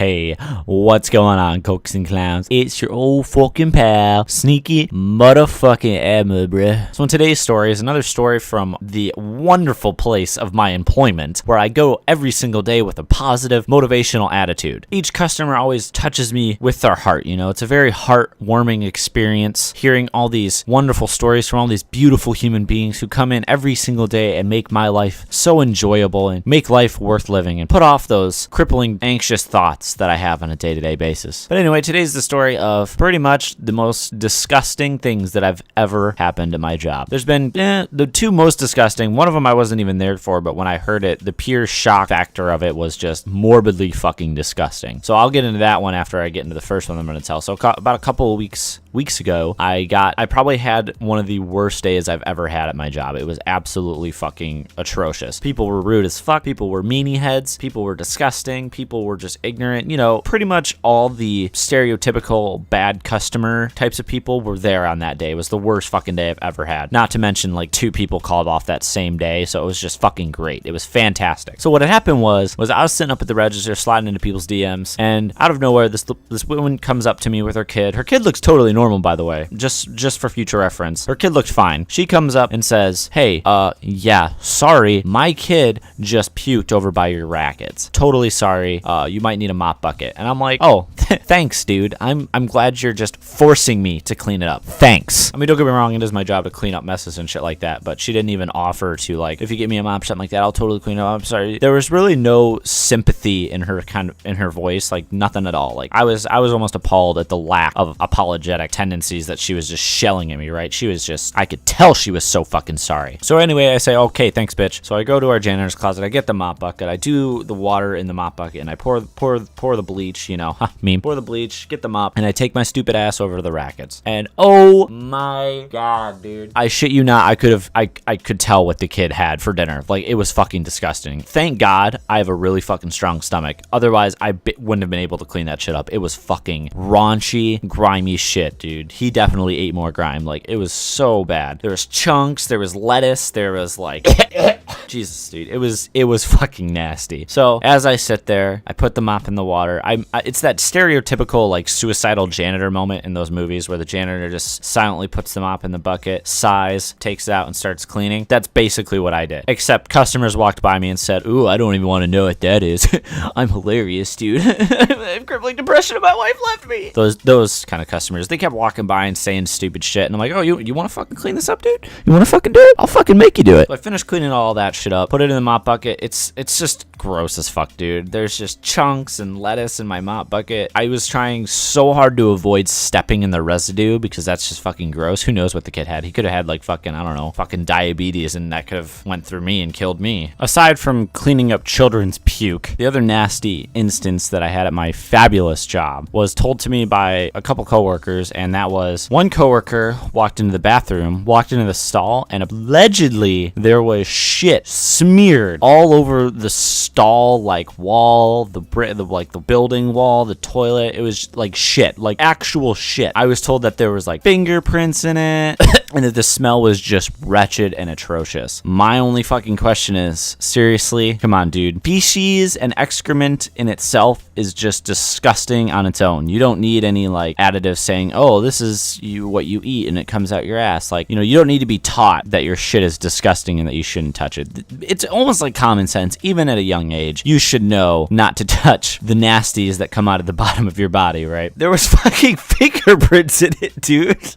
Hey, what's going on, cokes and clowns? It's your old fucking pal, Sneaky motherfucking Emma, bruh. So in today's story is another story from the wonderful place of my employment, where I go every single day with a positive, motivational attitude. Each customer always touches me with their heart, you know? It's a very heartwarming experience, hearing all these wonderful stories from all these beautiful human beings who come in every single day and make my life so enjoyable and make life worth living and put off those crippling, anxious thoughts that I have on a day-to-day basis. But anyway, today's the story of pretty much the most disgusting things that I've ever happened at my job. There's been the two most disgusting. One of them I wasn't even there for, but when I heard it, the pure shock factor of it was just morbidly fucking disgusting. So I'll get into that one after I get into the first one I'm going to tell. So about a couple of weeks ago, I probably had one of the worst days I've ever had at my job. It was absolutely fucking atrocious. People were rude as fuck. People were meanie heads. People were disgusting. People were just ignorant. You know, pretty much all the stereotypical bad customer types of people were there on that day. It was the worst fucking day I've ever had. Not to mention, like, 2 people called off that same day, so it was just fucking great. It was fantastic. So what had happened was I was sitting up at the register sliding into people's DMs, and out of nowhere, this woman comes up to me with her kid. Her kid looks totally normal, by the way, just for future reference. Her kid looked fine. She comes up and says, "Hey, yeah, sorry, my kid just puked over by your rackets. Totally sorry. You might need a mop bucket." And I'm like, "Oh, thanks, dude. I'm glad you're just forcing me to clean it up. Thanks." I mean, don't get me wrong, it is my job to clean up messes and shit like that, but she didn't even offer to, like, if you give me a mop, something like that, I'll totally clean it up. I'm sorry. There was really no sympathy in her voice, like nothing at all. Like I was almost appalled at the lack of apologetic tendencies that she was just shelling at me, right? She was just, I could tell she was so fucking sorry. So anyway, I say, "Okay, thanks, bitch." So I go to our janitor's closet, I get the mop bucket, I do the water in the mop bucket, and I pour the bleach, you know, pour the bleach, get the mop, and I take my stupid ass over to the rackets. And oh my god, dude, I shit you not, I could tell what the kid had for dinner. Like, it was fucking disgusting. Thank God I have a really fucking strong stomach. Otherwise, I wouldn't have been able to clean that shit up. It was fucking raunchy, grimy shit, dude. He definitely ate more grime. Like, it was so bad. There was chunks, there was lettuce, there was like Jesus, dude, it was fucking nasty. So as I sit there, I put the mop in the water. It's that stereotypical, like, suicidal janitor moment in those movies where the janitor just silently puts the mop in the bucket, sighs, takes it out, and starts cleaning. That's basically what I did. Except customers walked by me and said, "Ooh, I don't even want to know what that is." "I'm hilarious, dude." "I have crippling depression and my wife left me." Those kind of customers, they kept walking by and saying stupid shit, and I'm like, "Oh, you want to fucking clean this up, dude? You want to fucking do it? I'll fucking make you do it." So I finished cleaning all that shit up, put it in the mop bucket. It's just gross as fuck, dude. There's just chunks and lettuce in my mop bucket. I was trying so hard to avoid stepping in the residue because that's just fucking gross. Who knows what the kid had? He could have had, like, fucking, I don't know, fucking diabetes, and that could have went through me and killed me. Aside from cleaning up children's puke, the other nasty instance that I had at my fabulous job was told to me by a couple coworkers, and that was one coworker walked into the bathroom, walked into the stall, and allegedly there was shit smeared all over the stall, like, wall, the building wall, the toilet. It was like shit, like actual shit. I was told that there was, like, fingerprints in it and that the smell was just wretched and atrocious. My only fucking question is, seriously, come on, dude. Feces and excrement in itself is just disgusting on its own. You don't need any, like, additives saying, "Oh, this is what you eat and it comes out your ass." Like, you know, you don't need to be taught that your shit is disgusting and that you shouldn't touch it. It's almost like common sense. Even at a young age, you should know not to touch the nasties that come out of the bottom of your body, right? There was fucking fingerprints in it, dude.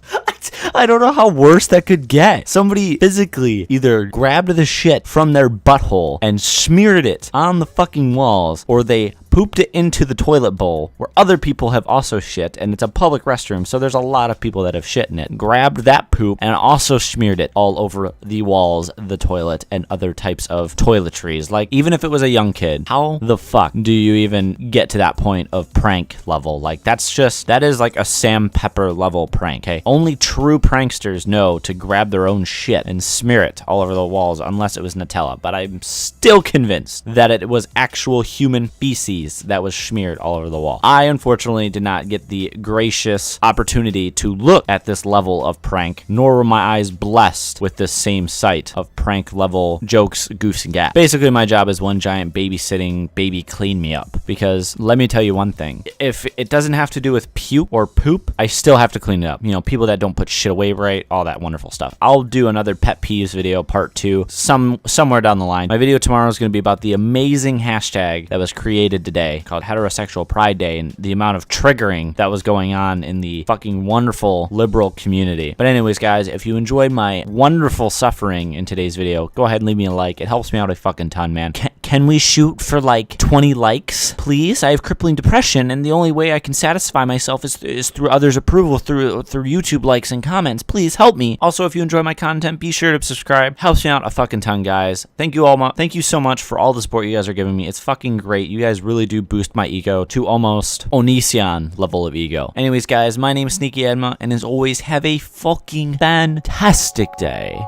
I don't know how worse that could get. Somebody physically either grabbed the shit from their butthole and smeared it on the fucking walls, or they pooped it into the toilet bowl where other people have also shit, and it's a public restroom, so there's a lot of people that have shit in it. Grabbed that poop and also smeared it all over the walls, the toilet, and other types of toiletries. Like, even if it was a young kid, how the fuck do you even get to that point of prank level? Like, that is like a Sam Pepper level prank, hey? Only true pranksters know to grab their own shit and smear it all over the walls, unless it was Nutella. But I'm still convinced that it was actual human feces cheese that was smeared all over the wall. I unfortunately did not get the gracious opportunity to look at this level of prank, nor were my eyes blessed with this same sight of prank level jokes, goofs, and gaps. Basically, my job is one giant babysitting baby clean me up, because let me tell you one thing, if it doesn't have to do with puke or poop, I still have to clean it up. You know, people that don't put shit away right, all that wonderful stuff. I'll do another pet peeves video, part 2, somewhere down the line. My video tomorrow is going to be about the amazing hashtag that was created today called Heterosexual Pride Day, and the amount of triggering that was going on in the fucking wonderful liberal community. But anyways, guys, if you enjoyed my wonderful suffering in today's video, go ahead and leave me a like. It helps me out a fucking ton, man. Can we shoot for like 20 likes, please? I have crippling depression, and the only way I can satisfy myself is through others' approval, through YouTube likes and comments. Please help me. Also, if you enjoy my content, be sure to subscribe. Helps me out a fucking ton, guys. Thank you all. Thank you so much for all the support you guys are giving me. It's fucking great. You guys really do boost my ego to almost Onision level of ego. Anyways, guys, my name is Sneaky Edma, and as always, have a fucking fantastic day.